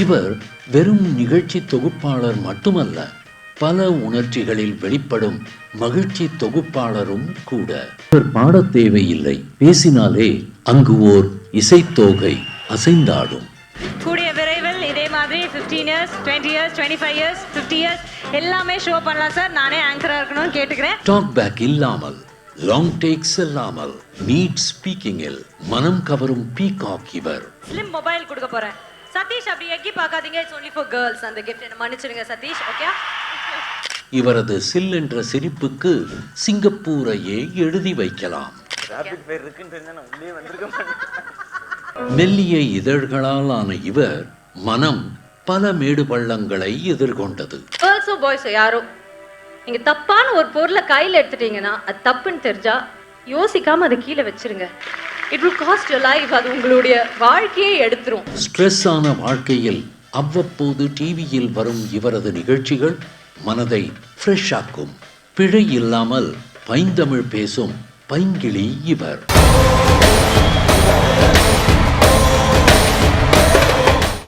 இவர் வெறும் நிகழ்ச்சி தொகுப்பாளர் மட்டுமல்ல, பல உணர்ச்சிகளில் வெளிப்படும் மகிழ்ச்சி தொகுப்பாளரும் கூட. இவர் பாடத் தேவையில்லை, பேசினாலே அங்கு ஓர் இசைத்தோகை அசைந்தாடும். கூடிய விரைவில் இதே மாதிரி 15 இயர்ஸ் 20 இயர்ஸ் 25 இயர்ஸ் 50 இயர்ஸ் எல்லாமே ஷோ பண்ணலாம் சார். நானே ஆங்கரா இருக்கணும்னு கேட்டுக்கிறேன். டாக் பேக் இல்லாமல், லாங் டேக்ஸ் இல்லாமல், நீட் ஸ்பீக்கிங்கில் மனம் கவரும் பீகாக் இவர். ஸ்லிம் மொபைல் கொடுக்க போறேன். சதீஷ் அப்படி எக்கி பார்க்காதீங்க, இட்ஸ் ஒன்லி ஃபார் கேர்ள்ஸ். அந்த கிஃப்ட் என்ன மன்னிச்சிடுங்க சதீஷ். ஓகே. இவரது சில் என்ற சிரிப்புக்கு சிங்கப்பூரையே எழுதி வைக்கலாம். மெல்லிய இதழ்களால் ஆன இவர் மனம் பல மேடு பள்ளங்களை எதிர்கொண்டது. கேர்ள்ஸோ பாய்ஸோ யாரோ நீங்க தப்பான ஒரு பொருளை கையில எடுத்துட்டீங்கன்னா அது தப்புன்னு தெரிஞ்சா யோசிக்காம அதை கீழே வச்சிருங்க. It will cost your life. அது உங்களுடைய வாழ்க்கையை எடுத்துரும். ஸ்ட்ரெஸ் ஆன வாழ்க்கையில் அவ்வப்போது டிவியில் வரும் இவரது நிகழ்ச்சிகள் மனதை ஃப்ரெஷ் ஆக்கும். பிழை இல்லாமல் பைந்தமிழ் பேசும் பைங்கிளி இவர்.